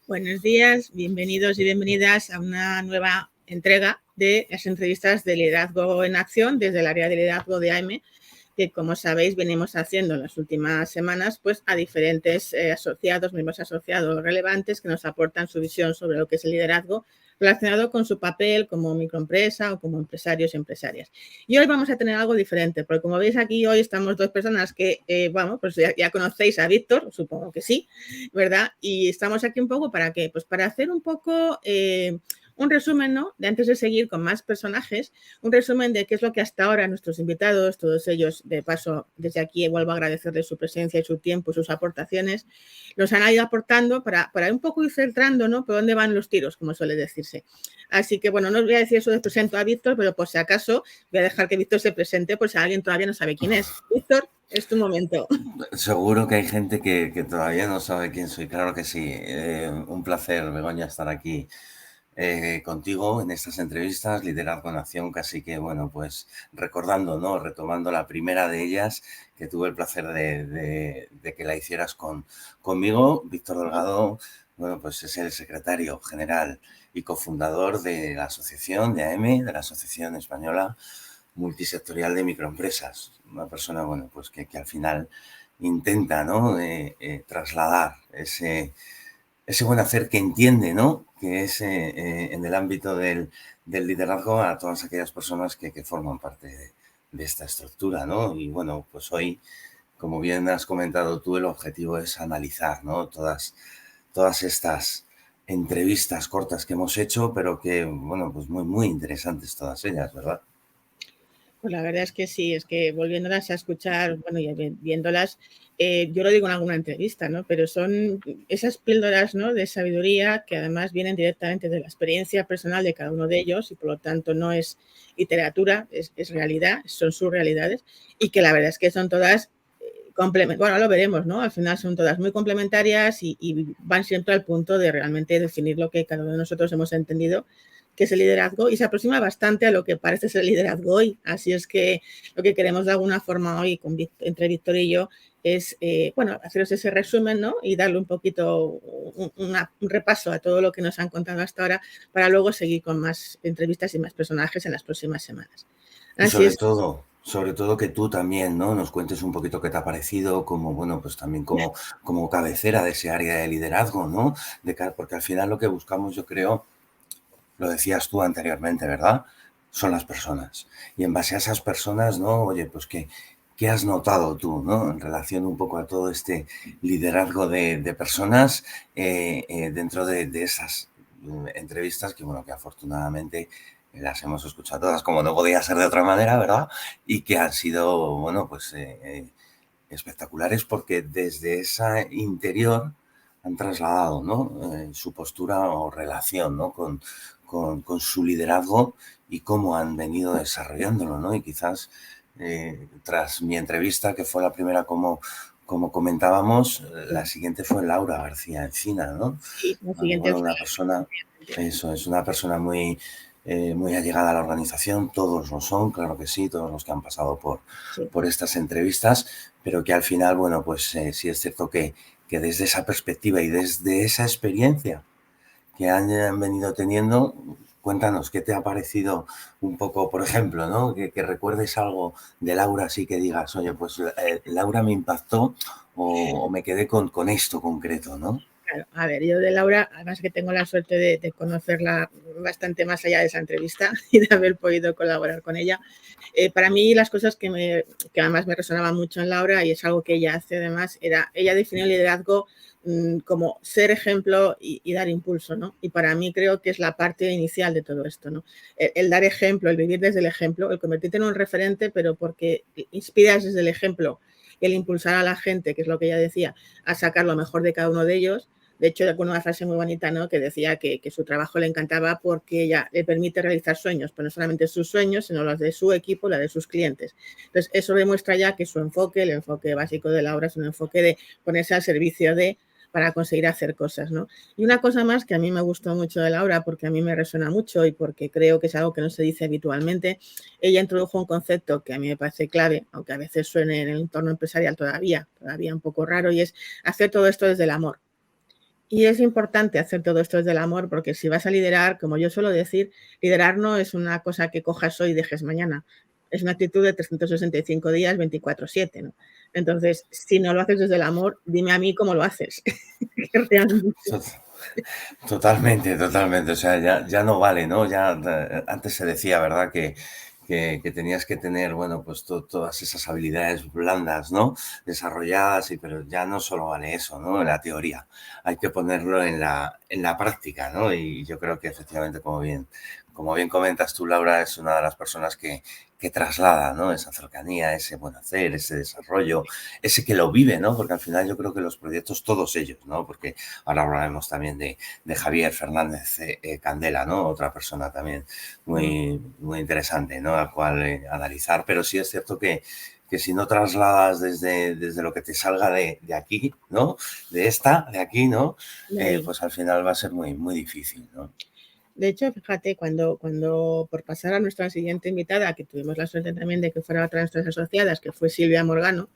Buenos días, bienvenidos y bienvenidas a una nueva entrega de las entrevistas de Liderazgo en Acción desde el área de liderazgo de AEME, que como sabéis venimos haciendo en las últimas semanas pues a diferentes miembros asociados relevantes que nos aportan su visión sobre lo que es el liderazgo relacionado con su papel como microempresa o como empresarios y empresarias. Y hoy vamos a tener algo diferente, porque como veis aquí hoy estamos dos personas que, pues ya conocéis a Víctor, supongo que sí, ¿verdad? Y estamos aquí un poco ¿para qué? Pues para hacer un poco un resumen, ¿no? De antes de seguir con más personajes, un resumen de qué es lo que hasta ahora nuestros invitados, todos ellos, de paso, desde aquí vuelvo a agradecerles su presencia y su tiempo, sus aportaciones, nos han ido aportando para un poco ir centrando, ¿no? Por dónde van los tiros, como suele decirse. Así que, bueno, no os voy a decir eso de presento a Víctor, pero por si acaso voy a dejar que Víctor se presente por si alguien todavía no sabe quién es. Víctor, es tu momento. Seguro que hay gente que todavía no sabe quién soy. Claro que sí. Un placer, Begoña, estar aquí contigo en estas entrevistas, Liderazgo en Acción, casi que, bueno, pues recordando, ¿no? Retomando la primera de ellas, que tuve el placer de que la hicieras conmigo. Víctor Delgado, bueno, pues es el secretario general y cofundador de la asociación de AEME, de la Asociación Española Multisectorial de Microempresas. Una persona, bueno, pues que al final intenta, ¿no? Trasladar ese buen hacer que entiende, ¿no? Que es en el ámbito del liderazgo a todas aquellas personas que forman parte de esta estructura, ¿no? Y bueno, pues hoy, como bien has comentado tú, el objetivo es analizar, ¿no? Todas estas entrevistas cortas que hemos hecho, pero que, bueno, pues muy interesantes todas ellas, ¿verdad? Pues la verdad es que sí, es que volviéndolas a escuchar, bueno, y viéndolas, yo lo digo en alguna entrevista, ¿no? Pero son esas píldoras, ¿no? De sabiduría que además vienen directamente de la experiencia personal de cada uno de ellos y por lo tanto no es literatura, es realidad, son sus realidades y que la verdad es que son todas bueno, lo veremos, ¿no? Al final son todas muy complementarias y van siempre al punto de realmente definir lo que cada uno de nosotros hemos entendido que es el liderazgo y se aproxima bastante a lo que parece ser el liderazgo hoy. Así es que lo que queremos de alguna forma hoy entre Víctor y yo es, bueno, haceros ese resumen, ¿no? Y darle un poquito un repaso a todo lo que nos han contado hasta ahora para luego seguir con más entrevistas y más personajes en las próximas semanas. Y Así es. sobre todo que tú también, ¿no? Nos cuentes un poquito qué te ha parecido, como, bueno, pues también como cabecera de ese área de liderazgo, ¿no? Porque al final lo que buscamos, yo creo, lo decías tú anteriormente, ¿verdad? Son las personas. Y en base a esas personas, ¿no? Oye, pues ¿qué has notado tú, ¿no? En relación un poco a todo este liderazgo de personas dentro de esas entrevistas que, bueno, que afortunadamente las hemos escuchado todas, como no podía ser de otra manera, ¿verdad? Y que han sido, bueno, pues espectaculares porque desde esa interior han trasladado, ¿no? Su postura o relación, ¿no? Con su liderazgo y cómo han venido desarrollándolo, ¿no? Y quizás tras mi entrevista, que fue la primera como comentábamos, la siguiente fue Laura García Encina, ¿no? Sí, la siguiente Bueno, fue una persona, eso, es una persona muy allegada a la organización, todos lo son, claro que sí, todos los que han pasado sí. por estas entrevistas, pero que al final, bueno, pues sí es cierto que desde esa perspectiva y desde esa experiencia que han venido teniendo, cuéntanos, ¿qué te ha parecido un poco, por ejemplo, ¿no? Que recuerdes algo de Laura así que digas, oye, pues Laura me impactó o me quedé con esto concreto, ¿no? Claro, a ver, yo de Laura, además que tengo la suerte de conocerla bastante más allá de esa entrevista y de haber podido colaborar con ella, para mí las cosas que además me resonaban mucho en Laura y es algo que ella hace además, ella definió el liderazgo como ser ejemplo y dar impulso, ¿no? Y para mí creo que es la parte inicial de todo esto, ¿no? El dar ejemplo, el vivir desde el ejemplo, el convertirte en un referente, pero porque inspiras desde el ejemplo y el impulsar a la gente, que es lo que ella decía, a sacar lo mejor de cada uno de ellos. De hecho, con una frase muy bonita, ¿no? Que decía que su trabajo le encantaba porque ella le permite realizar sueños, pero no solamente sus sueños, sino los de su equipo, la de sus clientes. Entonces, eso demuestra ya que su enfoque, el enfoque básico de Laura, es un enfoque de ponerse al servicio para conseguir hacer cosas, ¿no? Y una cosa más que a mí me gustó mucho de Laura, porque a mí me resuena mucho y porque creo que es algo que no se dice habitualmente, ella introdujo un concepto que a mí me parece clave, aunque a veces suene en el entorno empresarial todavía un poco raro, y es hacer todo esto desde el amor. Y es importante hacer todo esto desde el amor, porque si vas a liderar, como yo suelo decir, liderar no es una cosa que cojas hoy y dejes mañana. Es una actitud de 365 días, 24/7, ¿no? Entonces, si no lo haces desde el amor, dime a mí cómo lo haces. Realmente. Totalmente, totalmente. O sea, ya no vale, ¿no? Ya antes se decía, ¿verdad? Que tenías que tener, bueno, pues todas esas habilidades blandas, ¿no? Desarrolladas, pero ya no solo vale eso, ¿no? En la teoría. Hay que ponerlo en la práctica, ¿no? Y yo creo que efectivamente, como bien comentas tú, Laura, es una de las personas que traslada, ¿no? Esa cercanía, ese buen hacer, ese desarrollo, ese que lo vive, ¿no? Porque al final yo creo que los proyectos, todos ellos, ¿no? Porque ahora hablaremos también de Javier Fernández Candela, ¿no? Otra persona también muy interesante, ¿no? A cual analizar, pero sí es cierto que si no trasladas desde lo que te salga de aquí, ¿no? De aquí, ¿no? Pues al final va a ser muy difícil, ¿no? De hecho, fíjate, cuando por pasar a nuestra siguiente invitada, que tuvimos la suerte también de que fuera otra de nuestras asociadas, que fue Silvia Morgano,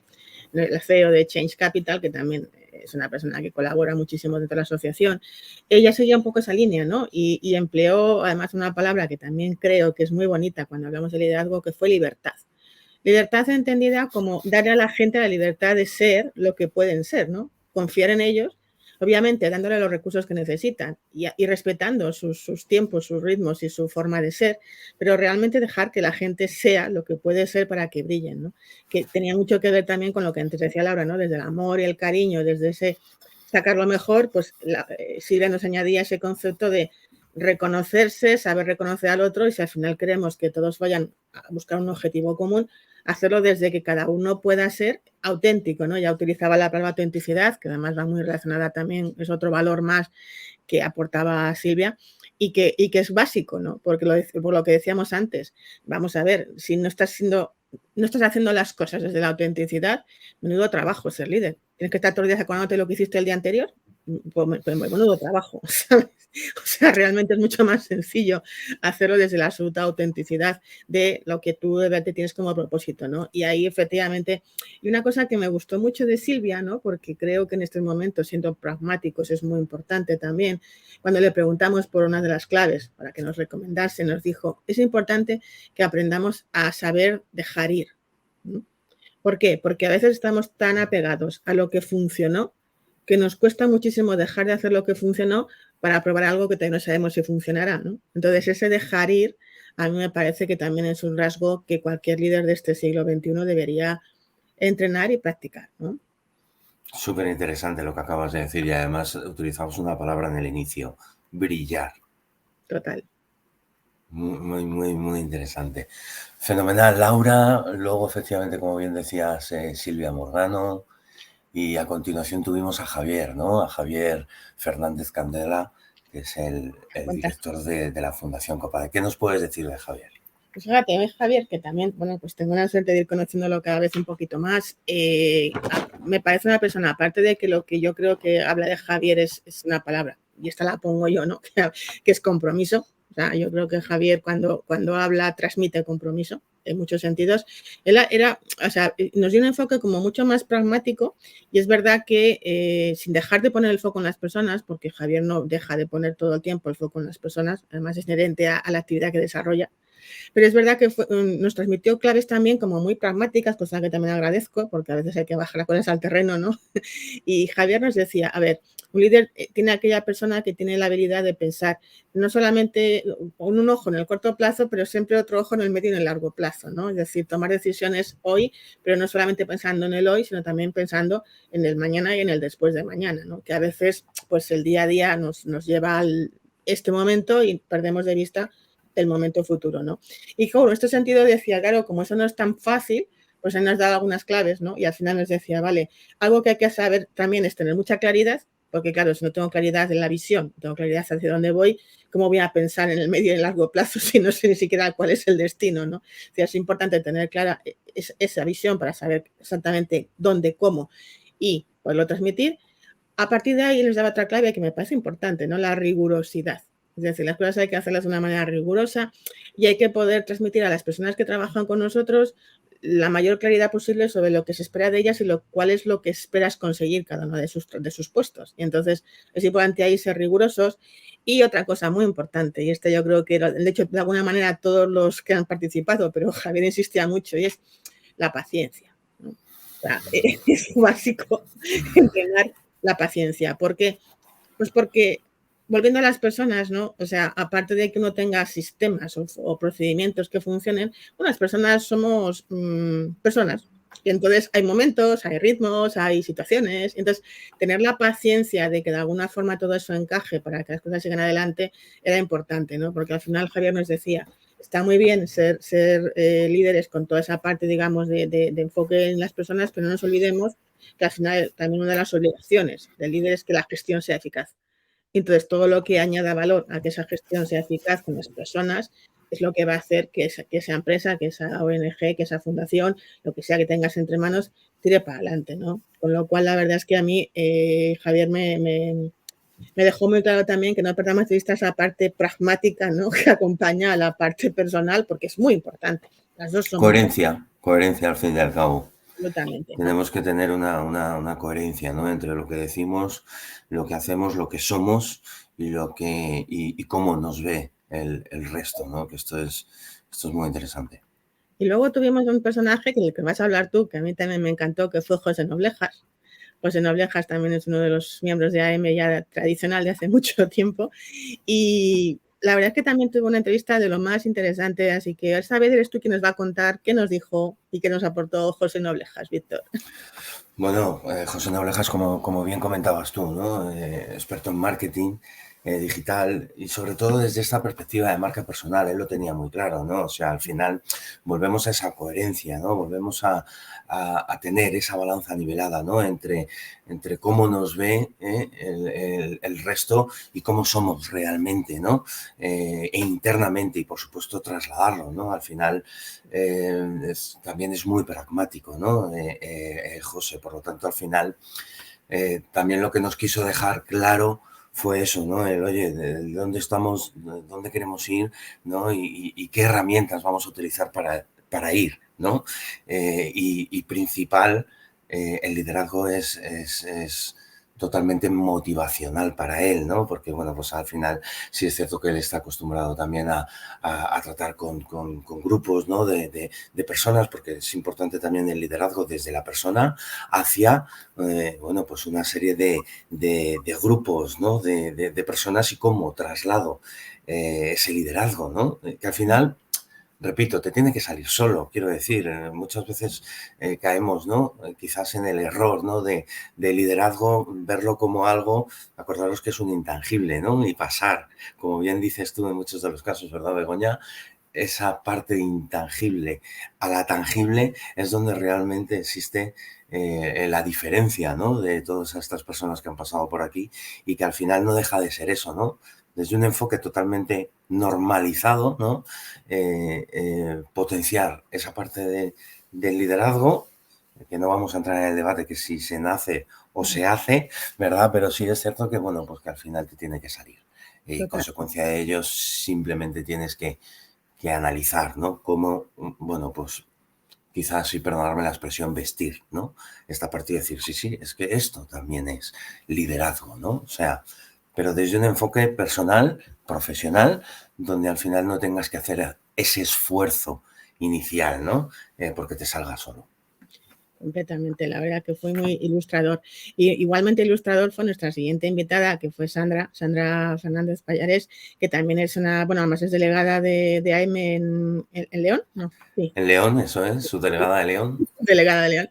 la CEO de Change Capital, que también es una persona que colabora muchísimo dentro de la asociación, ella seguía un poco esa línea, ¿no? Y empleó además una palabra que también creo que es muy bonita cuando hablamos de liderazgo, que fue libertad. Libertad entendida como darle a la gente la libertad de ser lo que pueden ser, ¿no? Confiar en ellos, obviamente dándole los recursos que necesitan y respetando sus tiempos, sus ritmos y su forma de ser, pero realmente dejar que la gente sea lo que puede ser para que brillen, ¿no? Que tenía mucho que ver también con lo que antes decía Laura, ¿no? Desde el amor y el cariño, desde ese sacar lo mejor, pues Silvia nos añadía ese concepto de reconocerse, saber reconocer al otro, y si al final queremos que todos vayan a buscar un objetivo común, hacerlo desde que cada uno pueda ser auténtico, ¿no? Ya utilizaba la palabra autenticidad, que además va muy relacionada también, es otro valor más que aportaba Silvia, y que es básico, ¿no? Porque por lo que decíamos antes, vamos a ver, si no estás haciendo las cosas desde la autenticidad, menudo trabajo ser líder. Tienes que estar todos los días acordándote lo que hiciste el día anterior, pues menudo trabajo, ¿sabes? O sea, realmente es mucho más sencillo hacerlo desde la absoluta autenticidad de lo que tú de verdad tienes como propósito, ¿no? Y ahí efectivamente, y una cosa que me gustó mucho de Silvia, ¿no? Porque creo que en estos momentos, siendo pragmáticos, es muy importante también, cuando le preguntamos por una de las claves para que nos recomendase, nos dijo, es importante que aprendamos a saber dejar ir, ¿no? ¿Por qué? Porque a veces estamos tan apegados a lo que funcionó que nos cuesta muchísimo dejar de hacer lo que funcionó para probar algo que todavía no sabemos si funcionará, ¿no? Entonces, ese dejar ir, a mí me parece que también es un rasgo que cualquier líder de este siglo XXI debería entrenar y practicar, ¿no? Súper interesante lo que acabas de decir y además utilizamos una palabra en el inicio, brillar. Total. Muy interesante. Fenomenal, Laura. Luego, efectivamente, como bien decías, Silvia Morgano. Y a continuación tuvimos a Javier, ¿no? A Javier Fernández Candela, que es el director de la Fundación Copade. ¿Qué nos puedes decir de Javier? Pues fíjate, ves Javier, que también, bueno, pues tengo la suerte de ir conociéndolo cada vez un poquito más. Me parece una persona, aparte de que lo que yo creo que habla de Javier es una palabra, y esta la pongo yo, ¿no? Que es compromiso. O sea, yo creo que Javier cuando habla transmite compromiso en muchos sentidos. Él o sea, nos dio un enfoque como mucho más pragmático y es verdad que sin dejar de poner el foco en las personas, porque Javier no deja de poner todo el tiempo el foco en las personas, además es inherente a la actividad que desarrolla. Pero es verdad que nos transmitió claves también como muy pragmáticas, cosa que también agradezco, porque a veces hay que bajar las cosas al terreno, ¿no? Y Javier nos decía, a ver, un líder tiene aquella persona que tiene la habilidad de pensar no solamente con un ojo en el corto plazo, pero siempre otro ojo en el medio y en el largo plazo, ¿no? Es decir, tomar decisiones hoy, pero no solamente pensando en el hoy, sino también pensando en el mañana y en el después de mañana, ¿no? Que a veces, pues el día a día nos lleva al este momento y perdemos de vista el momento futuro, ¿no? Y claro, en este sentido decía, claro, como eso no es tan fácil, pues él nos da algunas claves, ¿no? Y al final nos decía, vale, algo que hay que saber también es tener mucha claridad, porque claro, si no tengo claridad en la visión, no tengo claridad hacia dónde voy, ¿cómo voy a pensar en el medio y el largo plazo si no sé ni siquiera cuál es el destino, ¿no? O sea, es importante tener clara esa visión para saber exactamente dónde, cómo y poderlo transmitir. A partir de ahí les daba otra clave que me parece importante, ¿no? La rigurosidad. Es decir, las cosas hay que hacerlas de una manera rigurosa y hay que poder transmitir a las personas que trabajan con nosotros la mayor claridad posible sobre lo que se espera de ellas y cuál es lo que esperas conseguir cada uno de sus puestos. Y entonces es importante ahí ser rigurosos. Y otra cosa muy importante, y esto yo creo que, de hecho, de alguna manera todos los que han participado, pero Javier insistía mucho, y es la paciencia, ¿no? O sea, es básico entrenar la paciencia. ¿Por qué? Pues porque, volviendo a las personas, ¿no? O sea, aparte de que uno tenga sistemas o procedimientos que funcionen, las personas somos personas. Y entonces hay momentos, hay ritmos, hay situaciones. Entonces, tener la paciencia de que de alguna forma todo eso encaje para que las cosas sigan adelante era importante, ¿no? Porque al final Javier nos decía, está muy bien ser líderes con toda esa parte, digamos, de enfoque en las personas, pero no nos olvidemos que al final también una de las obligaciones del líder es que la gestión sea eficaz. Entonces, todo lo que añada valor a que esa gestión sea eficaz con las personas es lo que va a hacer que esa empresa, que esa ONG, que esa fundación, lo que sea que tengas entre manos, tire para adelante, ¿no? Con lo cual, la verdad es que a mí, Javier, me dejó muy claro también que no perdamos de vista esa parte pragmática, ¿no? Que acompaña a la parte personal, porque es muy importante. Las dos son muy Coherencia, coherencia al fin y al cabo. absolutamente. Tenemos que tener una coherencia, ¿no? Entre lo que decimos, lo que hacemos, lo que somos y cómo nos ve el resto, ¿no? Que esto es muy interesante. Y luego tuvimos un personaje del que vas a hablar tú, que a mí también me encantó, que fue José Noblejas. José Noblejas también es uno de los miembros de AM ya tradicional de hace mucho tiempo. Y la verdad es que también tuvo una entrevista de lo más interesante, así que esta vez eres tú quien nos va a contar qué nos dijo y qué nos aportó José Noblejas, Víctor. Bueno, José Noblejas, como bien comentabas tú, ¿no? Experto en marketing digital y sobre todo desde esta perspectiva de marca personal, él lo tenía muy claro, ¿no? O sea, al final volvemos a esa coherencia, ¿no? Volvemos a tener esa balanza nivelada, ¿no? Entre cómo nos ve el resto y cómo somos realmente, ¿no? E internamente y, por supuesto, trasladarlo, ¿no? Al final también es muy pragmático, ¿no? José, por lo tanto, al final también lo que nos quiso dejar claro fue eso, ¿no? Oye, de dónde estamos, de dónde queremos ir, ¿no? Y qué herramientas vamos a utilizar para ir, ¿no? Y principal, el liderazgo es totalmente motivacional para él, ¿no? Porque, bueno, pues al final sí es cierto que él está acostumbrado también a tratar con grupos, ¿no? De personas, porque es importante también el liderazgo desde la persona hacia, bueno, pues una serie de grupos, ¿no? De personas y cómo traslado ese liderazgo, ¿no? Que al final, repito, te tiene que salir solo, quiero decir, muchas veces caemos, ¿no? Quizás en el error, ¿no? De liderazgo, verlo como algo, acordaros que es un intangible, ¿no? Y pasar, como bien dices tú en muchos de los casos, ¿verdad, Begoña? Esa parte intangible a la tangible es donde realmente existe la diferencia, ¿no? De todas estas personas que han pasado por aquí y que al final no deja de ser eso, ¿no? Desde un enfoque totalmente normalizado, ¿no? Potenciar esa parte del liderazgo, que no vamos a entrar en el debate que si se nace o se hace, ¿verdad? Pero sí es cierto que, bueno, pues que al final te tiene que salir. Y consecuencia de ello simplemente tienes que analizar, ¿no? Cómo, bueno, pues quizás, y perdonarme la expresión, vestir, ¿no? Esta parte de decir, sí, es que esto también es liderazgo, ¿no? O sea, pero desde un enfoque personal, profesional, donde al final no tengas que hacer ese esfuerzo inicial, ¿no? Porque te salga solo. Completamente, la verdad que fue muy ilustrador. Y igualmente ilustrador fue nuestra siguiente invitada, que fue Sandra Fernández Pallares, que también es además es delegada de AIME en León, ¿no? Sí. En León, eso es, su delegada de León. Delegada de León.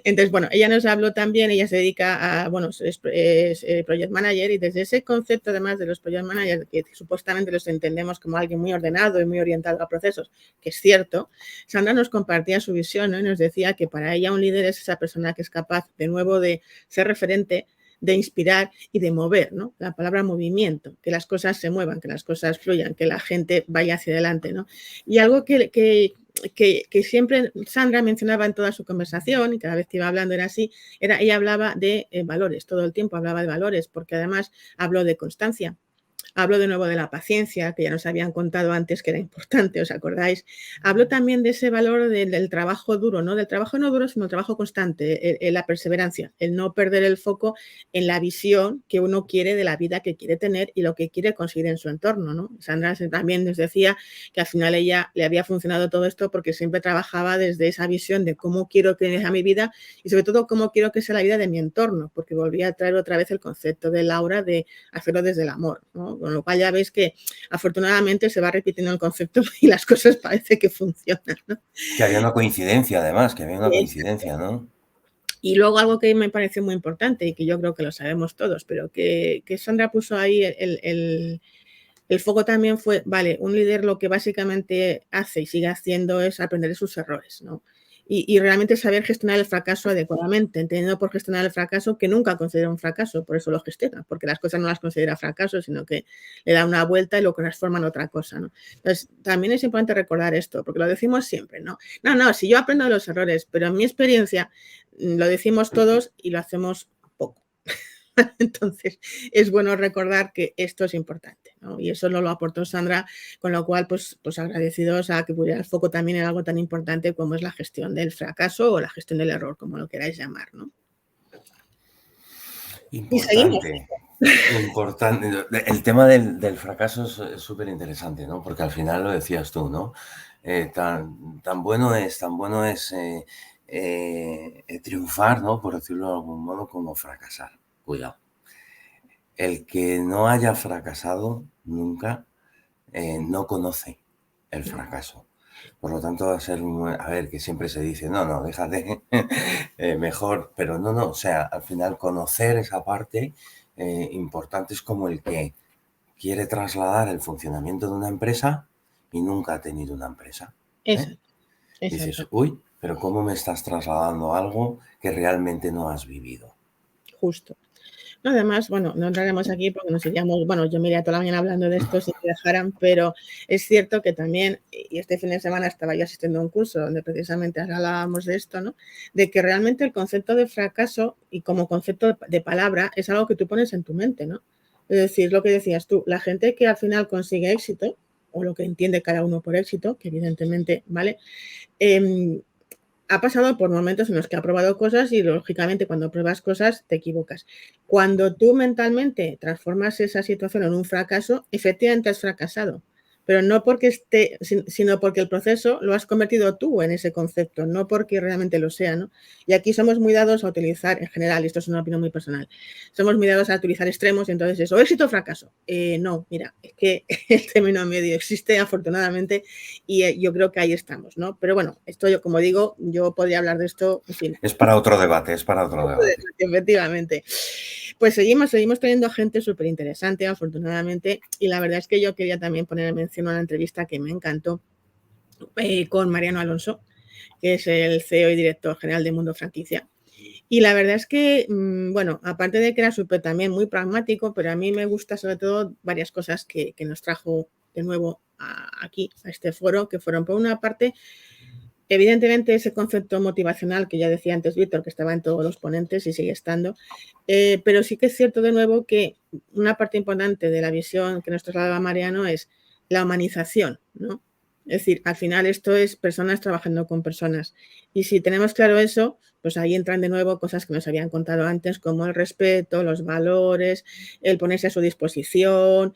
Entonces, bueno, ella nos habló también, ella se dedica a, bueno, es project manager y desde ese concepto, además de los project managers, que supuestamente los entendemos como alguien muy ordenado y muy orientado a procesos, que es cierto, Sandra nos compartía su visión, ¿no? Y nos decía que para ella un líder es esa persona que es capaz, de nuevo, de ser referente, de inspirar y de mover, ¿no? La palabra movimiento, que las cosas se muevan, que las cosas fluyan, que la gente vaya hacia adelante, ¿no? Y algo que siempre Sandra mencionaba en toda su conversación y cada vez que iba hablando era así, ella hablaba de valores, todo el tiempo hablaba de valores, porque además habló de constancia. Hablo de nuevo de la paciencia, que ya nos habían contado antes que era importante, ¿os acordáis? Hablo también de ese valor del trabajo duro, ¿no? Del trabajo no duro, sino el trabajo constante, la perseverancia, el no perder el foco en la visión que uno quiere de la vida que quiere tener y lo que quiere conseguir en su entorno, ¿no? Sandra también nos decía que al final ella le había funcionado todo esto porque siempre trabajaba desde esa visión de cómo quiero que sea mi vida y sobre todo cómo quiero que sea la vida de mi entorno, porque volvía a traer otra vez el concepto de Laura de hacerlo desde el amor, ¿no? Con lo cual ya veis que afortunadamente se va repitiendo el concepto y las cosas parece que funcionan, ¿no? Que había una coincidencia, además, que había una coincidencia, ¿no? Y luego algo que me pareció muy importante y que yo creo que lo sabemos todos, pero que Sandra puso ahí el foco también fue, vale, un líder lo que básicamente hace y sigue haciendo es aprender de sus errores, ¿no? Y realmente saber gestionar el fracaso adecuadamente, entendiendo por gestionar el fracaso que nunca considera un fracaso, por eso lo gestiona, porque las cosas no las considera fracaso, sino que le da una vuelta y lo transforma en otra cosa, ¿no? Entonces, también es importante recordar esto, porque lo decimos siempre, ¿no? No, si yo aprendo de los errores, pero en mi experiencia lo decimos todos y lo hacemos poco. Entonces, es bueno recordar que esto es importante, ¿no? Y eso no lo aportó Sandra, con lo cual, pues agradecidos a que pudiera el foco también en algo tan importante como es la gestión del fracaso o la gestión del error, como lo queráis llamar, ¿no? Importante. Importante. El tema del fracaso es súper interesante, ¿no? Porque al final lo decías tú, ¿no? Tan bueno es triunfar, ¿no? Por decirlo de algún modo, como fracasar. Cuidado. El que no haya fracasado nunca no conoce el fracaso. Por lo tanto, va a ser, a ver, que siempre se dice, no, déjate, mejor, pero no, o sea, al final conocer esa parte importante es como el que quiere trasladar el funcionamiento de una empresa y nunca ha tenido una empresa. Exacto. Dices, uy, pero ¿cómo me estás trasladando algo que realmente no has vivido? Justo. Además, bueno, no entraremos aquí porque nos iríamos, bueno, yo me iría toda la mañana hablando de esto si me dejaran, pero es cierto que también, y este fin de semana estaba yo asistiendo a un curso donde precisamente hablábamos de esto, ¿no? De que realmente el concepto de fracaso y como concepto de palabra es algo que tú pones en tu mente, ¿no? Es decir, lo que decías tú, la gente que al final consigue éxito, o lo que entiende cada uno por éxito, que evidentemente, ¿vale? Ha pasado por momentos en los que ha probado cosas y, lógicamente, cuando pruebas cosas te equivocas. Cuando tú mentalmente transformas esa situación en un fracaso, efectivamente has fracasado, pero no porque esté, sino porque el proceso lo has convertido tú en ese concepto, no porque realmente lo sea, ¿no? Y aquí somos muy dados a utilizar, en general, y esto es una opinión muy personal, somos muy dados a utilizar extremos y entonces es o éxito o fracaso. No, mira, es que el término medio existe afortunadamente y yo creo que ahí estamos, ¿no? Pero bueno, esto yo, como digo, yo podría hablar de esto, en fin. Es para otro debate, Efectivamente. Pues seguimos teniendo gente súper interesante, afortunadamente, y la verdad es que yo quería también poner en mención una entrevista que me encantó con Mariano Alonso, que es el CEO y director general de Mundo Franquicia. Y la verdad es que, bueno, aparte de que era súper también muy pragmático, pero a mí me gusta sobre todo varias cosas que nos trajo de nuevo aquí, a este foro, que fueron por una parte, evidentemente ese concepto motivacional que ya decía antes Víctor, que estaba en todos los ponentes y sigue estando, pero sí que es cierto de nuevo que una parte importante de la visión que nos trasladaba Mariano es la humanización, ¿no? Es decir, al final esto es personas trabajando con personas. Y si tenemos claro eso, pues ahí entran de nuevo cosas que nos habían contado antes, como el respeto, los valores, el ponerse a su disposición,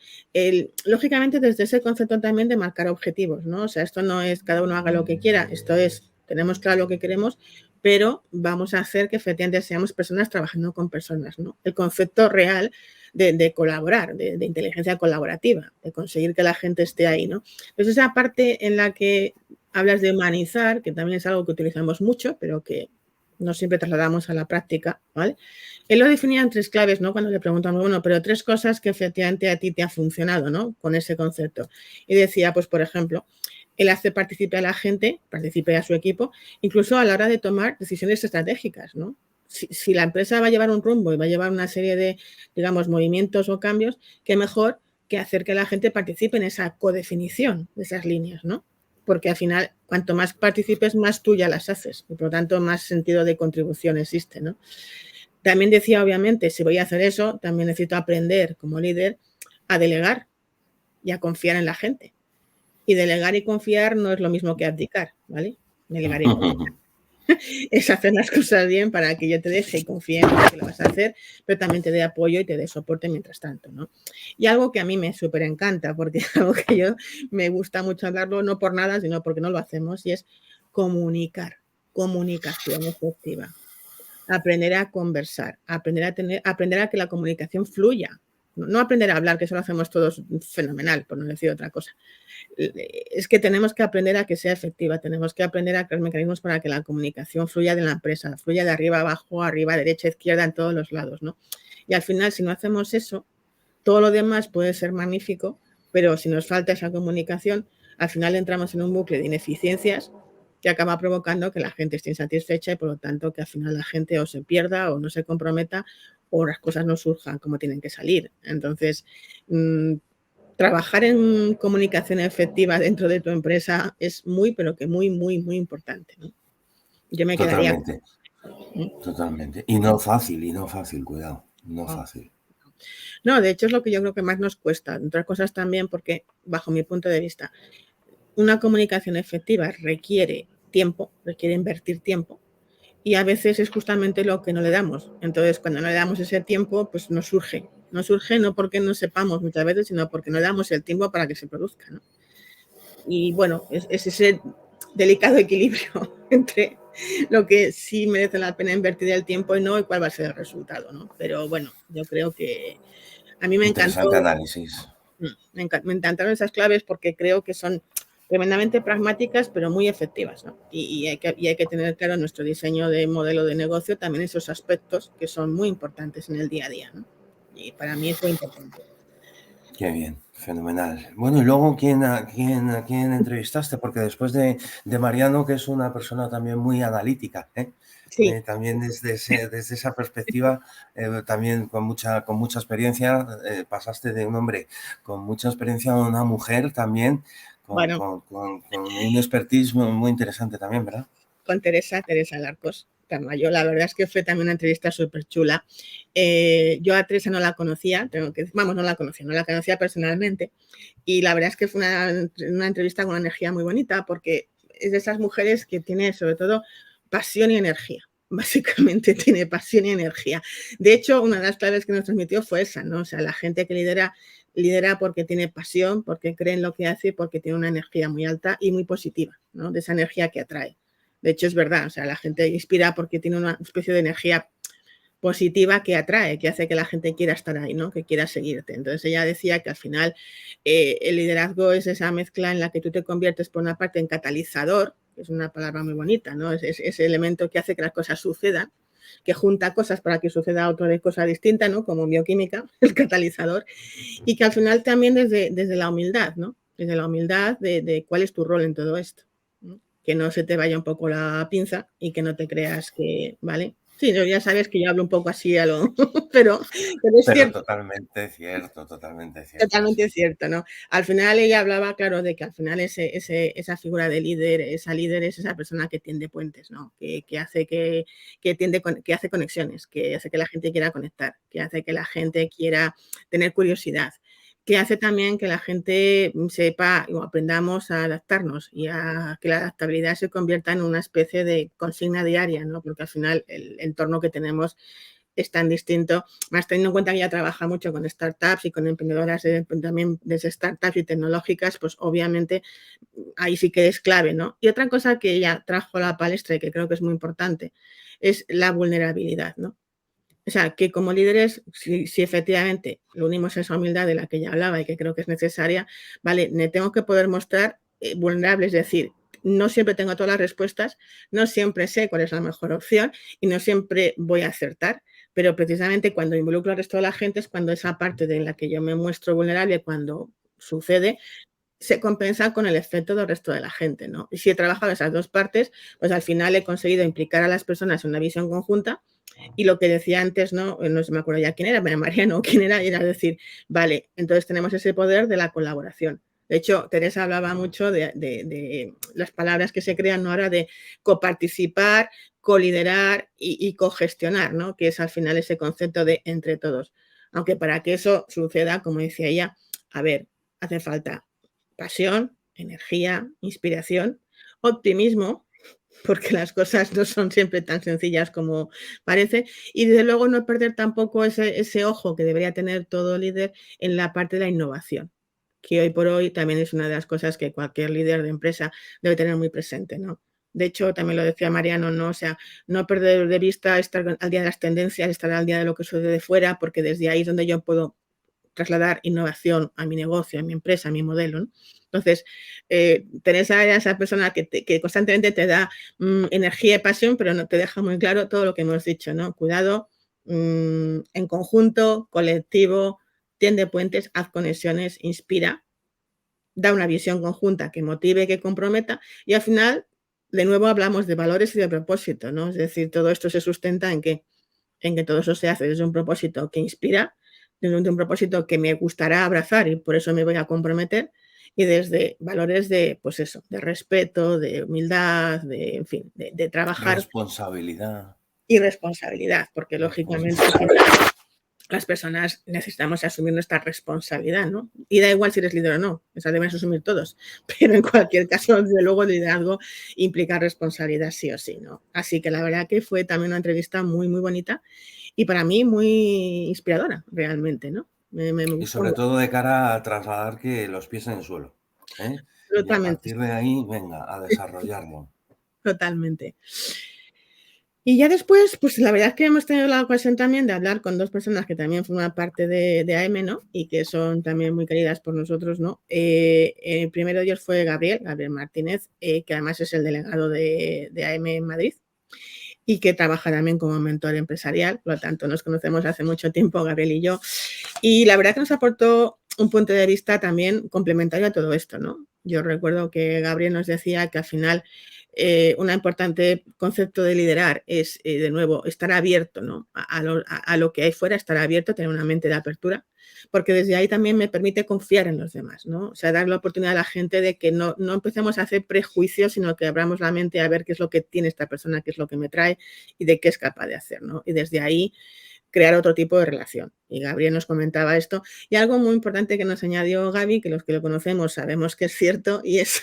lógicamente desde ese concepto también de marcar objetivos, ¿no? O sea, esto no es cada uno haga lo que quiera, esto es, tenemos claro lo que queremos, pero vamos a hacer que efectivamente seamos personas trabajando con personas, ¿no? El concepto real de colaborar, de inteligencia colaborativa, de conseguir que la gente esté ahí, ¿no? Entonces, esa parte en la que hablas de humanizar, que también es algo que utilizamos mucho, pero que no siempre trasladamos a la práctica, ¿vale? Él lo definía en 3 claves, ¿no? Cuando le preguntamos, bueno, pero 3 cosas que efectivamente a ti te ha funcionado, ¿no? Con ese concepto. Y decía, pues, por ejemplo, él hace participe a la gente, participe a su equipo, incluso a la hora de tomar decisiones estratégicas, ¿no? Si la empresa va a llevar un rumbo y va a llevar una serie de, digamos, movimientos o cambios, qué mejor que hacer que la gente participe en esa codefinición de esas líneas, ¿no? Porque al final, cuanto más participes, más tú ya las haces y por lo tanto más sentido de contribución existe, ¿no? También decía, obviamente, si voy a hacer eso, también necesito aprender como líder a delegar y a confiar en la gente. Y delegar y confiar no es lo mismo que abdicar, ¿vale? Delegar y confiar es hacer las cosas bien para que yo te deje y confíe en que lo vas a hacer, pero también te dé apoyo y te dé soporte mientras tanto, ¿no? Y algo que a mí me súper encanta, porque es algo que yo me gusta mucho hablarlo, no por nada, sino porque no lo hacemos, y es comunicar, comunicación efectiva. Aprender a conversar, aprender a que la comunicación fluya. No aprender a hablar, que eso lo hacemos todos fenomenal, por no decir otra cosa. Es que tenemos que aprender a que sea efectiva, tenemos que aprender a crear mecanismos para que la comunicación fluya de la empresa, fluya de arriba a abajo, arriba, derecha, izquierda, en todos los lados, ¿no? Y al final, si no hacemos eso, todo lo demás puede ser magnífico, pero si nos falta esa comunicación, al final entramos en un bucle de ineficiencias que acaba provocando que la gente esté insatisfecha y por lo tanto que al final la gente o se pierda o no se comprometa o las cosas no surjan como tienen que salir. Entonces, trabajar en comunicación efectiva dentro de tu empresa es muy, pero que muy, muy, muy importante, ¿no? Yo me quedaría. Totalmente, totalmente. Y no fácil, cuidado, no fácil. No, de hecho es lo que yo creo que más nos cuesta. Otras cosas también porque, bajo mi punto de vista, una comunicación efectiva requiere tiempo, requiere invertir tiempo y a veces es justamente lo que no le damos. Entonces, cuando no le damos ese tiempo, pues no surge. No surge no porque no sepamos muchas veces, sino porque no le damos el tiempo para que se produzca, ¿no? Y bueno, es ese delicado equilibrio entre lo que sí merece la pena invertir el tiempo y no, y cuál va a ser el resultado, ¿no? Pero bueno, yo creo que a mí me encantó. Interesante análisis. Me encantaron esas claves porque creo que son tremendamente pragmáticas, pero muy efectivas, ¿no? Y hay que tener claro en nuestro diseño de modelo de negocio también esos aspectos que son muy importantes en el día a día, ¿no? Y para mí es muy importante. Qué bien, fenomenal. Bueno, y luego, ¿a quién entrevistaste? Porque después de Mariano, que es una persona también muy analítica, ¿eh? Sí. También desde esa perspectiva, también con mucha experiencia, pasaste de un hombre con mucha experiencia a una mujer también con un expertise muy interesante también, ¿verdad? Con Teresa Larcos Tamayo. La verdad es que fue también una entrevista súper chula. Yo a Teresa no la conocía, no la conocía personalmente. Y la verdad es que fue una entrevista con una energía muy bonita porque es de esas mujeres que tiene sobre todo pasión y energía. Básicamente tiene pasión y energía. De hecho, una de las claves que nos transmitió fue esa, ¿no? O sea, la gente que lidera porque tiene pasión, porque cree en lo que hace y porque tiene una energía muy alta y muy positiva, ¿no? De esa energía que atrae. De hecho, es verdad, o sea, la gente inspira porque tiene una especie de energía positiva que atrae, que hace que la gente quiera estar ahí, ¿no? Que quiera seguirte. Entonces ella decía que al final el liderazgo es esa mezcla en la que tú te conviertes por una parte en catalizador, que es una palabra muy bonita, ¿no? Es ese elemento que hace que las cosas sucedan, que junta cosas para que suceda otra cosa distinta, ¿no? Como bioquímica, el catalizador, y que al final también desde la humildad, ¿no? Desde la humildad de cuál es tu rol en todo esto, ¿no? Que no se te vaya un poco la pinza y que no te creas que, ¿vale? Sí, ya sabes que yo hablo un poco así a lo, pero es cierto. Totalmente cierto. Totalmente cierto, ¿no? Al final ella hablaba, claro, de que al final esa figura de líder, esa líder es esa persona que tiende puentes, ¿no? Que hace que hace conexiones, que hace que la gente quiera conectar, que hace que la gente quiera tener curiosidad, que hace también que la gente sepa o aprendamos a adaptarnos y a que la adaptabilidad se convierta en una especie de consigna diaria, ¿no? Porque al final el entorno que tenemos es tan distinto, más teniendo en cuenta que ella trabaja mucho con startups y con emprendedoras también desde startups y tecnológicas, pues obviamente ahí sí que es clave, ¿no? Y otra cosa que ella trajo a la palestra y que creo que es muy importante es la vulnerabilidad, ¿no? O sea, que como líderes, si efectivamente lo unimos a esa humildad de la que ella hablaba y que creo que es necesaria, vale, me tengo que poder mostrar vulnerable, es decir, no siempre tengo todas las respuestas, no siempre sé cuál es la mejor opción y no siempre voy a acertar, pero precisamente cuando involucro al resto de la gente es cuando esa parte de la que yo me muestro vulnerable, cuando sucede, se compensa con el efecto del resto de la gente, ¿no? Y si he trabajado esas dos partes, pues al final he conseguido implicar a las personas en una visión conjunta y lo que decía antes, no se me acuerdo ya quién era, Mariano o quién era decir, vale, entonces tenemos ese poder de la colaboración. De hecho, Teresa hablaba mucho de las palabras que se crean ahora de coparticipar, coliderar y cogestionar, ¿no? Que es al final ese concepto de entre todos. Aunque para que eso suceda, como decía ella, a ver, hace falta pasión, energía, inspiración, optimismo, porque las cosas no son siempre tan sencillas como parece, y desde luego no perder tampoco ese ojo que debería tener todo líder en la parte de la innovación, que hoy por hoy también es una de las cosas que cualquier líder de empresa debe tener muy presente, ¿no? De hecho, también lo decía Mariano, ¿no? O sea, no perder de vista estar al día de las tendencias, estar al día de lo que sucede fuera, porque desde ahí es donde yo puedo trasladar innovación a mi negocio, a mi empresa, a mi modelo, ¿no? Entonces, tener esa persona que constantemente te da energía y pasión, pero no te deja muy claro todo lo que hemos dicho, ¿no? Cuidado, en conjunto, colectivo, tiende puentes, haz conexiones, inspira, da una visión conjunta que motive, que comprometa, y al final, de nuevo, hablamos de valores y de propósito, ¿no? Es decir, todo esto se sustenta en que todo eso se hace desde un propósito que inspira, desde un propósito que me gustará abrazar y por eso me voy a comprometer, y desde valores de, pues eso, de respeto, de humildad, de, en fin, de trabajar Responsabilidad. y responsabilidad, porque lógicamente las personas necesitamos asumir nuestra responsabilidad, ¿no? Y da igual si eres líder o no, esa debemos asumir todos, pero en cualquier caso, desde luego, el liderazgo implica responsabilidad sí o sí, ¿no? Así que la verdad que fue también una entrevista muy, muy bonita y para mí muy inspiradora, realmente, ¿no? Me Y gustó sobre todo de cara a trasladar que los pies en el suelo, ¿eh? Y a totalmente, partir de ahí, venga, a desarrollarlo. totalmente. Y ya después, pues la verdad es que hemos tenido la ocasión también de hablar con dos personas que también forman parte de AM, ¿no? Y que son también muy queridas por nosotros, ¿no? El primero de ellos fue Gabriel Martínez, que además es el delegado de AM en Madrid y que trabaja también como mentor empresarial, por lo tanto nos conocemos hace mucho tiempo, Gabriel y yo, y la verdad que nos aportó un punto de vista también complementario a todo esto, ¿no? Yo recuerdo que Gabriel nos decía que al final un importante concepto de liderar es, de nuevo, estar abierto, ¿no? A lo que hay fuera, estar abierto, tener una mente de apertura, porque desde ahí también me permite confiar en los demás, ¿no? O sea, dar la oportunidad a la gente de que no empecemos a hacer prejuicios, sino que abramos la mente a ver qué es lo que tiene esta persona, qué es lo que me trae y de qué es capaz de hacer, ¿no? Y desde ahí crear otro tipo de relación. Y Gabriel nos comentaba esto. Y algo muy importante que nos añadió Gaby, que los que lo conocemos sabemos que es cierto, y es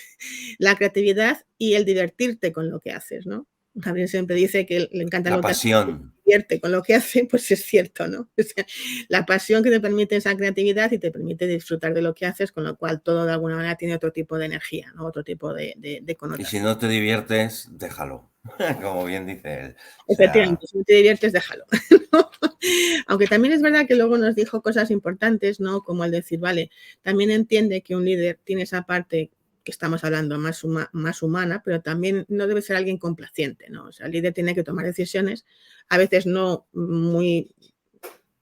la creatividad y el divertirte con lo que haces, ¿no? Gabriel siempre dice que le encanta La lo que hace, pasión. divierte con lo que hace, pues es cierto, ¿no? O sea, la pasión que te permite esa creatividad y te permite disfrutar de lo que haces, con lo cual todo de alguna manera tiene otro tipo de energía, ¿no? Otro tipo de Y si connotación. no te diviertes, déjalo, como bien dice él. O sea, Efectivamente, si no te diviertes, déjalo. ¿No? Aunque también es verdad que luego nos dijo cosas importantes, ¿no? Como el decir, vale, también entiende que un líder tiene esa parte que estamos hablando más humana, pero también no debe ser alguien complaciente, ¿no? O sea, el líder tiene que tomar decisiones, a veces no muy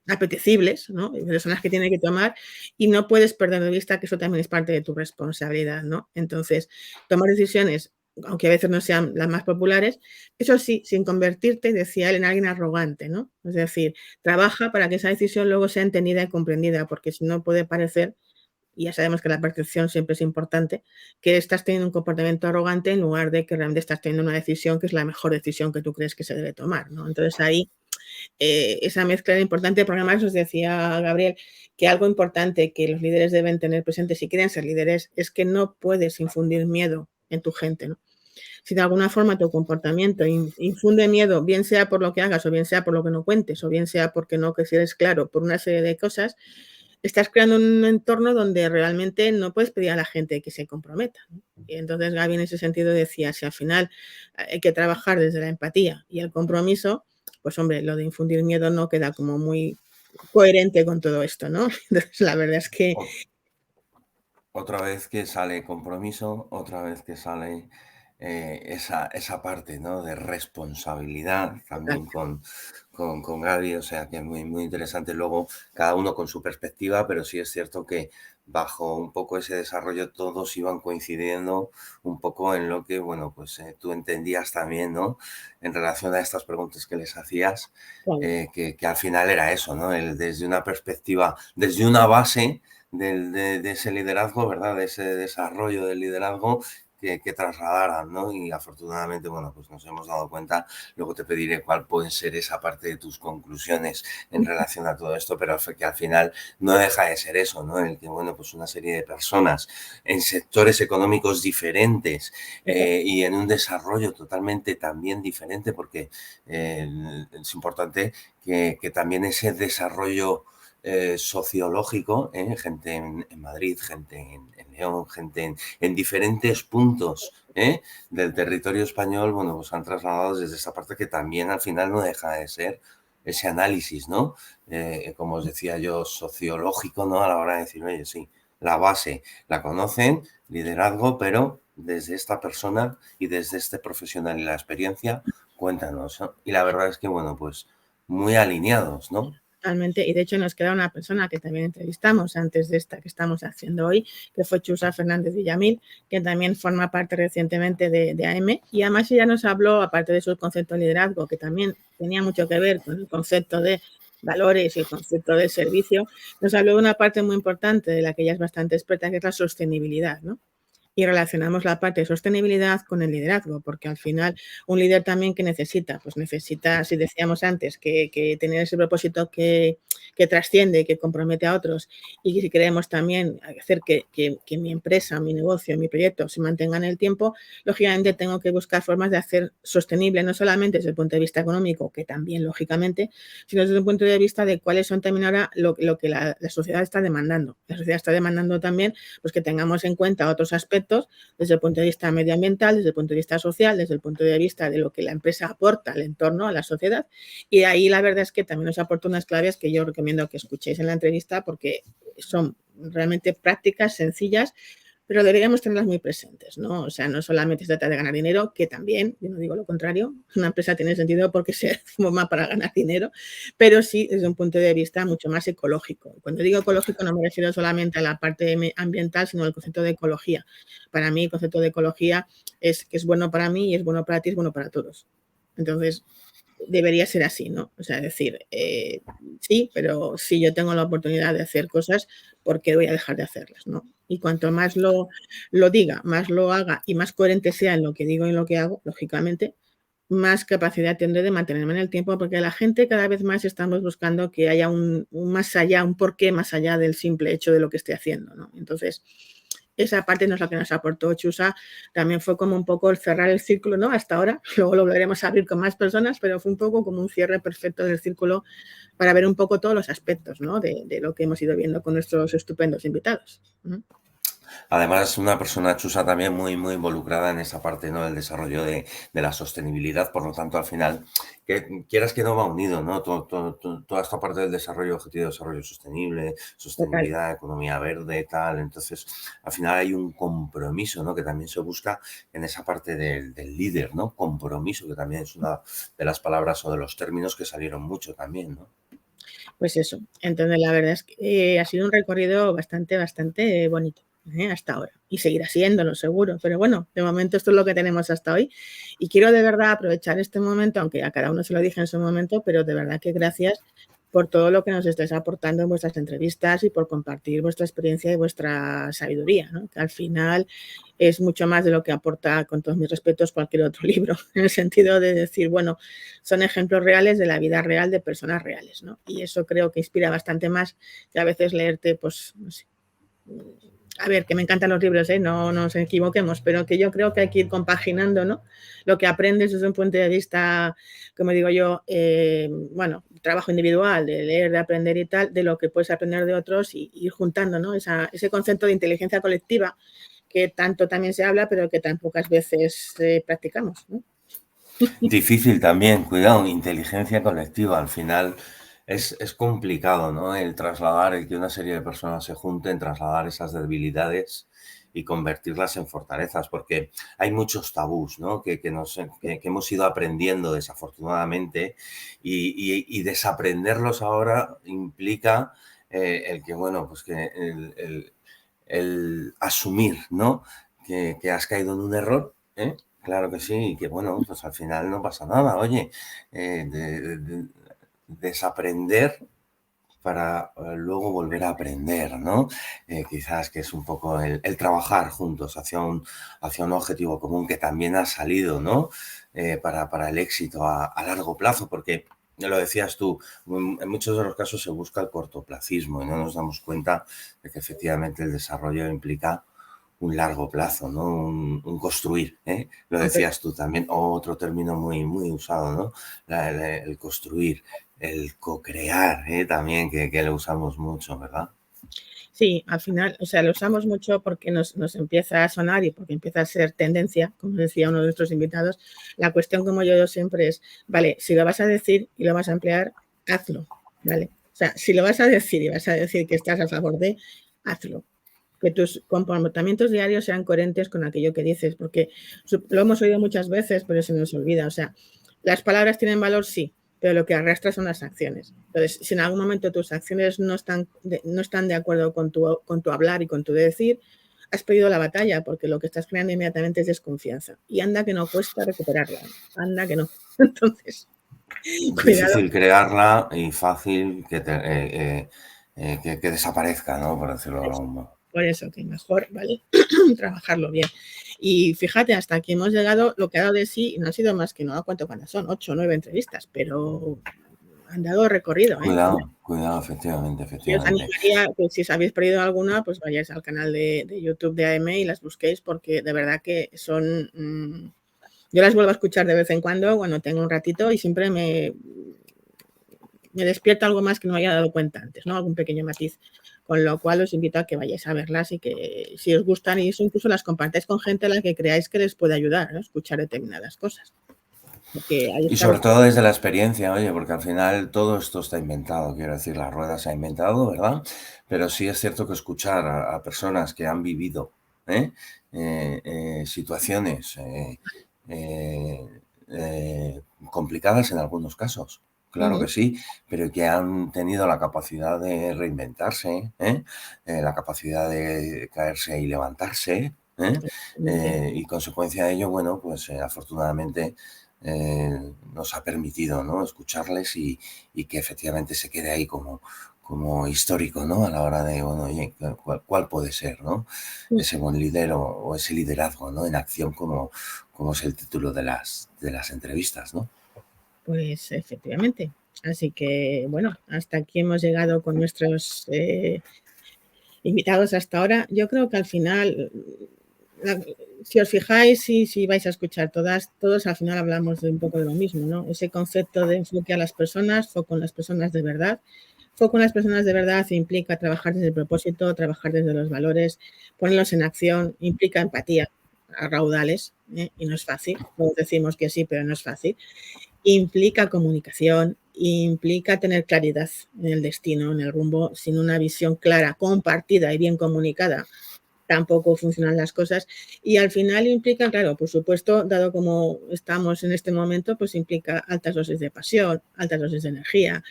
apetecibles, ¿no? Hay personas que tiene que tomar y no puedes perder de vista que eso también es parte de tu responsabilidad, ¿no? Entonces, tomar decisiones, aunque a veces no sean las más populares, eso sí, sin convertirte, decía él, en alguien arrogante, ¿no? Es decir, trabaja para que esa decisión luego sea entendida y comprendida, porque si no puede parecer, y ya sabemos que la percepción siempre es importante, que estás teniendo un comportamiento arrogante en lugar de que realmente estás teniendo una decisión que es la mejor decisión que tú crees que se debe tomar, ¿no? Entonces ahí esa mezcla era importante, porque además os decía Gabriel que algo importante que los líderes deben tener presente si quieren ser líderes es que no puedes infundir miedo en tu gente, ¿no? Si de alguna forma tu comportamiento infunde miedo, bien sea por lo que hagas o bien sea por lo que no cuentes o bien sea porque no que si eres claro por una serie de cosas, estás creando un entorno donde realmente no puedes pedir a la gente que se comprometa, ¿no? Y entonces Gaby en ese sentido decía, si al final hay que trabajar desde la empatía y el compromiso, pues hombre, lo de infundir miedo no queda como muy coherente con todo esto, ¿no? Entonces la verdad es que otra vez que sale compromiso, otra vez que sale esa parte, ¿no? De responsabilidad total, también con Gaby, o sea que es muy, muy interesante. Luego, cada uno con su perspectiva, pero sí es cierto que bajo un poco ese desarrollo todos iban coincidiendo un poco en lo que, bueno, pues tú entendías también, ¿no? En relación a estas preguntas que les hacías, claro, que al final era eso, ¿no? Desde una perspectiva, desde una base de ese liderazgo, ¿verdad? De ese desarrollo del liderazgo, que trasladaran, ¿no? Y afortunadamente, bueno, pues nos hemos dado cuenta, luego te pediré cuál puede ser esa parte de tus conclusiones en relación a todo esto, pero que al final no deja de ser eso, ¿no? El que, bueno, pues una serie de personas en sectores económicos diferentes y en un desarrollo totalmente también diferente, porque es importante que también ese desarrollo sociológico, gente en Madrid, gente en León, gente en diferentes puntos del territorio español, bueno, pues han trasladado desde esa parte que también al final no deja de ser ese análisis, ¿no? Como os decía yo, sociológico, ¿no? A la hora de decir, oye, sí, la base la conocen, liderazgo, pero desde esta persona y desde este profesional y la experiencia, cuéntanos, ¿no? Y la verdad es que, bueno, pues muy alineados, ¿no? Totalmente. Y de hecho nos queda una persona que también entrevistamos antes de esta que estamos haciendo hoy, que fue Chusa Fernández Villamil, que también forma parte recientemente de AM. Y además ella nos habló, aparte de su concepto de liderazgo, que también tenía mucho que ver con el concepto de valores y el concepto de servicio, nos habló de una parte muy importante de la que ella es bastante experta, que es la sostenibilidad, ¿no? Y relacionamos la parte de sostenibilidad con el liderazgo, porque al final un líder también que necesita, pues necesita, si decíamos antes, que tener ese propósito que trasciende, que compromete a otros y si queremos también hacer que mi empresa, mi negocio, mi proyecto se mantenga en el tiempo, lógicamente tengo que buscar formas de hacer sostenible, no solamente desde el punto de vista económico, que también lógicamente, sino desde el punto de vista de cuáles son también ahora lo que la sociedad está demandando. La sociedad está demandando también pues que tengamos en cuenta otros aspectos desde el punto de vista medioambiental, desde el punto de vista social, desde el punto de vista de lo que la empresa aporta al entorno, a la sociedad. Y ahí la verdad es que también nos aporta unas claves que yo recomiendo que escuchéis en la entrevista porque son realmente prácticas, sencillas, pero deberíamos tenerlas muy presentes, ¿no? O sea, no solamente se trata de ganar dinero, que también, yo no digo lo contrario, una empresa tiene sentido porque se forma para ganar dinero, pero sí desde un punto de vista mucho más ecológico. Cuando digo ecológico no me refiero solamente a la parte ambiental, sino al concepto de ecología. Para mí el concepto de ecología es que es bueno para mí y es bueno para ti, es bueno para todos. Entonces, debería ser así, ¿no? O sea, decir, sí, pero si yo tengo la oportunidad de hacer cosas, ¿por qué voy a dejar de hacerlas, no? Y cuanto más lo diga, más lo haga y más coherente sea en lo que digo y en lo que hago, lógicamente, más capacidad tendré de mantenerme en el tiempo, porque la gente cada vez más estamos buscando que haya un más allá, un porqué más allá del simple hecho de lo que esté haciendo, ¿no? Entonces, esa parte no es lo que nos aportó Chusa, también fue como un poco el cerrar el círculo, ¿no? Hasta ahora, luego lo volveremos a abrir con más personas, pero fue un poco como un cierre perfecto del círculo para ver un poco todos los aspectos, ¿no? De lo que hemos ido viendo con nuestros estupendos invitados. Además, es una persona, Chusa, también muy, muy involucrada en esa parte, ¿no? Del desarrollo de la sostenibilidad. Por lo tanto, al final, que quieras que no va unido, ¿no? Toda esta parte del desarrollo, objetivo de desarrollo sostenible, Total. sostenibilidad, economía verde, tal. Entonces, al final hay un compromiso, ¿no? Que también se busca en esa parte del líder, ¿no? Compromiso, que también es una de las palabras o de los términos que salieron mucho también, ¿no? Pues eso. Entonces, la verdad es que ha sido un recorrido bastante bonito, hasta ahora. Y seguirá siéndolo, seguro. Pero bueno, de momento esto es lo que tenemos hasta hoy. Y quiero de verdad aprovechar este momento, aunque a cada uno se lo dije en su momento, pero de verdad que gracias por todo lo que nos estáis aportando en vuestras entrevistas y por compartir vuestra experiencia y vuestra sabiduría, ¿no? Que al final es mucho más de lo que aporta, con todos mis respetos, cualquier otro libro, en el sentido de decir, bueno, son ejemplos reales de la vida real de personas reales, ¿no? Y eso creo que inspira bastante más que a veces leerte, pues, no sé. A ver, que me encantan los libros, no nos equivoquemos, pero que yo creo que hay que ir compaginando, ¿no? Lo que aprendes desde un punto de vista, como digo yo, bueno, trabajo individual, de leer, de aprender y tal, de lo que puedes aprender de otros y ir juntando, ¿no? Ese concepto de inteligencia colectiva que tanto también se habla, pero que tan pocas veces practicamos, ¿no? Difícil también, cuidado, inteligencia colectiva. Al final es complicado, ¿no? El trasladar, el que una serie de personas se junten, trasladar esas debilidades y convertirlas en fortalezas, porque hay muchos tabús, ¿no? Que hemos ido aprendiendo desafortunadamente y desaprenderlos ahora implica el que, bueno, pues que el asumir, ¿no? Que has caído en un error, ¿eh? Claro que sí, y que bueno, pues al final no pasa nada. Oye, desaprender para luego volver a aprender, ¿no? Quizás que es un poco el trabajar juntos hacia un objetivo común que también ha salido, ¿no? Para el éxito a largo plazo, porque ya lo decías tú, en muchos de los casos se busca el cortoplacismo y no nos damos cuenta de que efectivamente el desarrollo implica un largo plazo, ¿no? Un construir, ¿eh? Lo decías tú también, otro término muy usado, ¿no? El construir, el co-crear, ¿eh? También, que lo usamos mucho, ¿verdad? Sí, al final, o sea, lo usamos mucho porque nos empieza a sonar y porque empieza a ser tendencia, como decía uno de nuestros invitados. La cuestión, como yo digo siempre, es, vale, si lo vas a decir y lo vas a emplear, hazlo, ¿vale? O sea, si lo vas a decir y vas a decir que estás a favor de, hazlo. Que tus comportamientos diarios sean coherentes con aquello que dices, porque lo hemos oído muchas veces, pero se nos olvida. O sea, las palabras tienen valor, sí, pero lo que arrastra son las acciones. Entonces, si en algún momento tus acciones no están de acuerdo con tu hablar y con tu decir, has perdido la batalla, porque lo que estás creando inmediatamente es desconfianza. Y anda que no cuesta recuperarla, anda que no. Entonces, cuidado. Difícil crearla y fácil que desaparezca, ¿no? Por decirlo de algún modo. Por eso, que mejor, ¿vale? Trabajarlo bien. Y fíjate, hasta aquí hemos llegado, lo que ha dado de sí, no ha sido más que, no cuánto cuántas son, 8 o 9 entrevistas, pero han dado recorrido, ¿eh? Cuidado, efectivamente. Yo os animaría que si os habéis perdido alguna, pues vayáis al canal de YouTube de AM y las busquéis, porque de verdad que son... yo las vuelvo a escuchar de vez en cuando tengo un ratito y siempre me despierta algo más que no me haya dado cuenta antes, ¿no? Algún pequeño matiz. Con lo cual os invito a que vayáis a verlas y que si os gustan y eso incluso las compartáis con gente a la que creáis que les puede ayudar, ¿no? Escuchar determinadas cosas. Y sobre todo desde la experiencia, oye, porque al final todo esto está inventado, quiero decir, la rueda se ha inventado, ¿verdad? Pero sí es cierto que escuchar a personas que han vivido situaciones complicadas en algunos casos, claro que sí, pero que han tenido la capacidad de reinventarse, la capacidad de caerse y levantarse, y consecuencia de ello, bueno, pues afortunadamente nos ha permitido, ¿no? Escucharles y que efectivamente se quede ahí como histórico, ¿no? A la hora de, bueno, oye, ¿cuál puede ser, ¿no? Ese buen líder o ese liderazgo, ¿no? En acción como es el título de las entrevistas, ¿no? Pues efectivamente. Así que, bueno, hasta aquí hemos llegado con nuestros invitados hasta ahora. Yo creo que al final, si os fijáis y si vais a escuchar todos al final hablamos de un poco de lo mismo, ¿no? Ese concepto de enfoque a las personas, foco en las personas de verdad. Foco en las personas de verdad implica trabajar desde el propósito, trabajar desde los valores, ponerlos en acción, implica empatía a raudales, y no es fácil. Todos decimos que sí, pero no es fácil. Implica comunicación, implica tener claridad en el destino, en el rumbo. Sin una visión clara, compartida y bien comunicada, tampoco funcionan las cosas. Y al final implica, claro, por supuesto, dado como estamos en este momento, pues implica altas dosis de pasión, altas dosis de energía,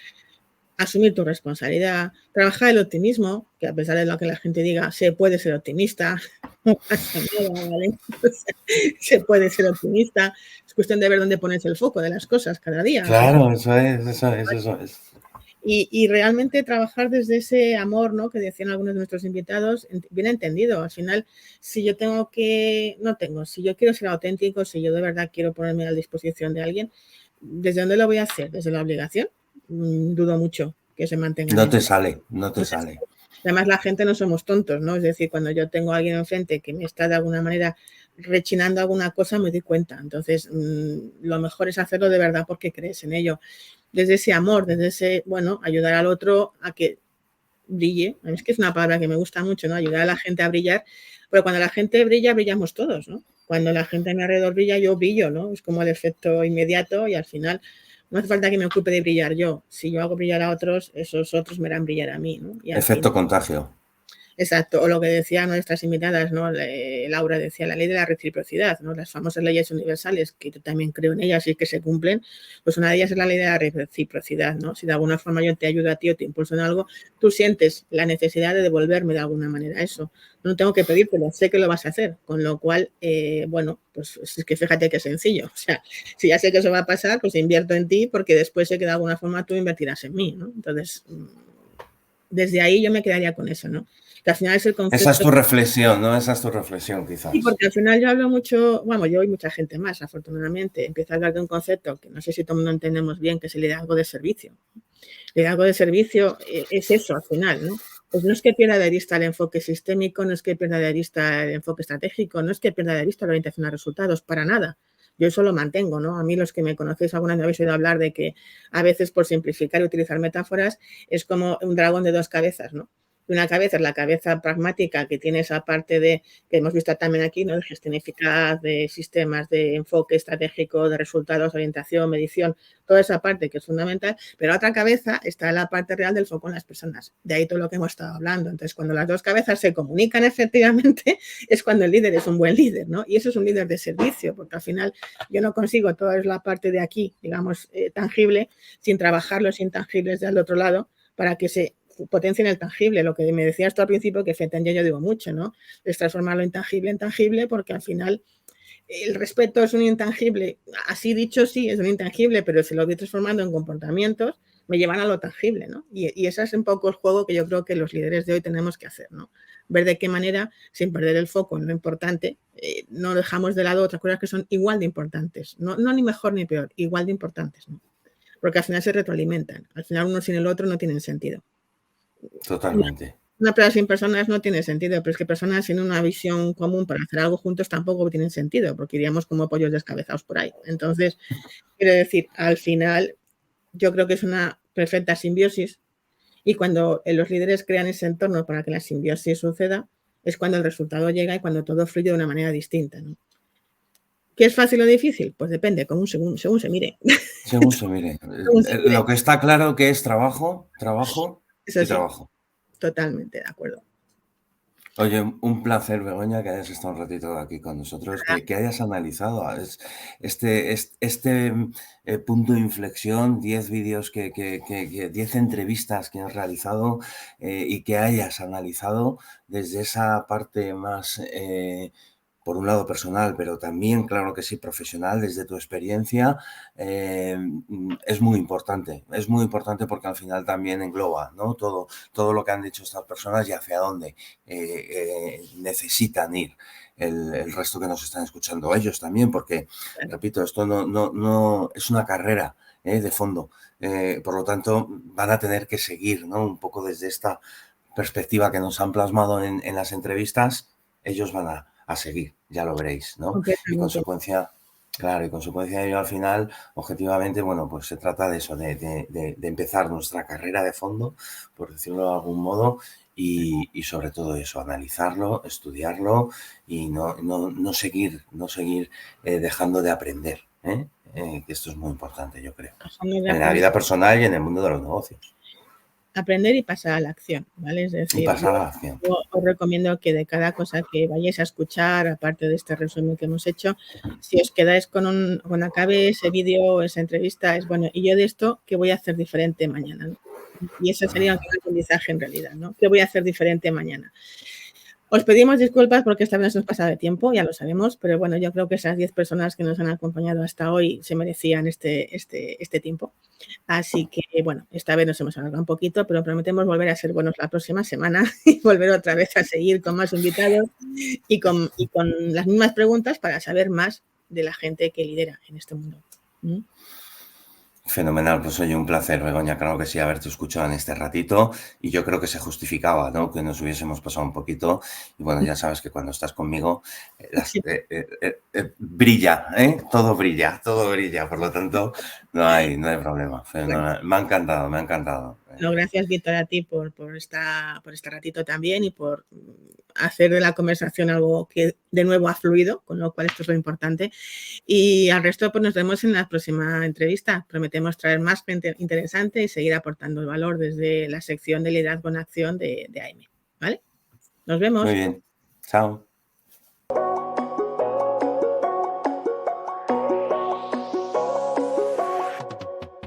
asumir tu responsabilidad, trabajar el optimismo, que a pesar de lo que la gente diga, se puede ser optimista, no pasa nada, ¿vale? O sea, se puede ser optimista, es cuestión de ver dónde pones el foco de las cosas cada día. Claro, eso es. Y realmente trabajar desde ese amor, ¿no? Que decían algunos de nuestros invitados, bien entendido. Al final, si yo si yo quiero ser auténtico, si yo de verdad quiero ponerme a la disposición de alguien, ¿desde dónde lo voy a hacer? ¿Desde la obligación? Dudo mucho que se mantenga. No te sale. Además, la gente no somos tontos, ¿no? Es decir, cuando yo tengo a alguien enfrente que me está de alguna manera rechinando alguna cosa, me doy cuenta. Entonces, lo mejor es hacerlo de verdad porque crees en ello. Desde ese amor, desde ese, ayudar al otro a que brille. Es que es una palabra que me gusta mucho, ¿no? Ayudar a la gente a brillar. Pero cuando la gente brilla, brillamos todos, ¿no? Cuando la gente a mi alrededor brilla, yo brillo, ¿no? Es como el efecto inmediato y al final no hace falta que me ocupe de brillar yo. Si yo hago brillar a otros, esos otros me harán brillar a mí, ¿no? Y efecto contagio. Exacto, o lo que decían nuestras invitadas, ¿no? Laura decía la ley de la reciprocidad, ¿no? Las famosas leyes universales, que yo también creo en ellas y que se cumplen, pues una de ellas es la ley de la reciprocidad, ¿no? Si de alguna forma yo te ayudo a ti o te impulso en algo, tú sientes la necesidad de devolverme de alguna manera eso. No tengo que pedírtelo, sé que lo vas a hacer, con lo cual, pues es que fíjate qué sencillo. O sea, si ya sé que eso va a pasar, pues invierto en ti porque después sé que de alguna forma tú invertirás en mí, ¿no? Entonces, desde ahí yo me quedaría con eso, ¿no? Que al final es el concepto. Esa es tu reflexión, ¿no? Esa es tu reflexión, quizás. Sí, porque al final yo hablo mucho, bueno, yo y mucha gente más, afortunadamente, empiezo a hablar de un concepto que no sé si todo el mundo entendemos bien, que es el liderazgo de servicio. El liderazgo de servicio es eso, al final, ¿no? Pues no es que pierda de vista el enfoque sistémico, no es que pierda de vista el enfoque estratégico, no es que pierda de vista la orientación a resultados, para nada. Yo eso lo mantengo, ¿no? A mí los que me conocéis alguna vez me habéis oído hablar de que a veces por simplificar y utilizar metáforas es como un dragón de dos cabezas, ¿no? Una cabeza es la cabeza pragmática que tiene esa parte de, que hemos visto también aquí, ¿no? De gestión eficaz, de sistemas, de enfoque estratégico, de resultados, orientación, medición, toda esa parte que es fundamental, pero la otra cabeza está la parte real del foco en las personas. De ahí todo lo que hemos estado hablando. Entonces, cuando las dos cabezas se comunican efectivamente, es cuando el líder es un buen líder, ¿no? Y eso es un líder de servicio, porque al final yo no consigo toda la parte de aquí, digamos, tangible, sin trabajar los intangibles del otro lado para que se potencia en el tangible, lo que me decías tú al principio, que Feten yo digo mucho, ¿no? Es transformar lo intangible en tangible, porque al final el respeto es un intangible, así dicho sí, es un intangible, pero si lo voy transformando en comportamientos, me llevan a lo tangible, ¿no? Y ese es un poco el juego que yo creo que los líderes de hoy tenemos que hacer, ¿no? Ver de qué manera, sin perder el foco en lo importante, no dejamos de lado otras cosas que son igual de importantes, no ni mejor ni peor, igual de importantes, ¿no? Porque al final se retroalimentan, al final uno sin el otro no tienen sentido. Totalmente. Una empresa sin personas no tiene sentido, pero es que personas sin una visión común para hacer algo juntos tampoco tienen sentido, porque iríamos como pollos descabezados por ahí. Entonces, quiero decir, al final, yo creo que es una perfecta simbiosis y cuando los líderes crean ese entorno para que la simbiosis suceda, es cuando el resultado llega y cuando todo fluye de una manera distinta, ¿no? ¿Qué es fácil o difícil? Pues depende, según se mire. Según se mire. Lo que está claro que es trabajo, trabajo Eso y sí, trabajo. totalmente de acuerdo. Oye, un placer, Begoña, que hayas estado un ratito aquí con nosotros, que hayas analizado este punto de inflexión, 10 vídeos, 10 entrevistas que has realizado y que hayas analizado desde esa parte más, por un lado personal, pero también, claro que sí, profesional, desde tu experiencia, es muy importante porque al final también engloba, ¿no? todo lo que han dicho estas personas y hacia dónde necesitan ir el resto que nos están escuchando, ellos también, porque, repito, esto no es una carrera de fondo, por lo tanto van a tener que seguir, ¿no? Un poco desde esta perspectiva que nos han plasmado en las entrevistas, ellos van a seguir, ya lo veréis, ¿no? Y consecuencia, claro, y consecuencia de ello al final, objetivamente, bueno, pues se trata de eso, de empezar nuestra carrera de fondo, por decirlo de algún modo, y sobre todo eso, analizarlo, estudiarlo y no seguir dejando de aprender, que esto es muy importante, yo creo, en la vida personal y en el mundo de los negocios. Aprender y pasar a la acción, ¿vale? Es decir, y pasar a la acción. Yo os recomiendo que de cada cosa que vayáis a escuchar, aparte de este resumen que hemos hecho, si os quedáis con acabe ese vídeo, esa entrevista, es bueno, y yo de esto, ¿qué voy a hacer diferente mañana? ¿No? Y ese sería un aprendizaje en realidad, ¿no? ¿Qué voy a hacer diferente mañana? Os pedimos disculpas porque esta vez nos hemos pasado de tiempo, ya lo sabemos, pero bueno, yo creo que esas 10 personas que nos han acompañado hasta hoy se merecían este tiempo. Así que, bueno, esta vez nos hemos alargado un poquito, pero prometemos volver a ser buenos la próxima semana y volver otra vez a seguir con más invitados y con las mismas preguntas para saber más de la gente que lidera en este mundo. Fenomenal, pues oye, un placer, Begoña, claro que sí, haberte escuchado en este ratito y yo creo que se justificaba, ¿no? Que nos hubiésemos pasado un poquito y bueno, ya sabes que cuando estás conmigo brilla, todo brilla, por lo tanto no hay problema. Fenomenal. Me ha encantado. No, gracias, Víctor, a ti por este ratito también y por hacer de la conversación algo que de nuevo ha fluido, con lo cual esto es lo importante. Y al resto, pues nos vemos en la próxima entrevista. Prometemos traer más gente interesante y seguir aportando el valor desde la sección de liderazgo en acción de AIME. ¿Vale? Nos vemos. Muy bien. Chao.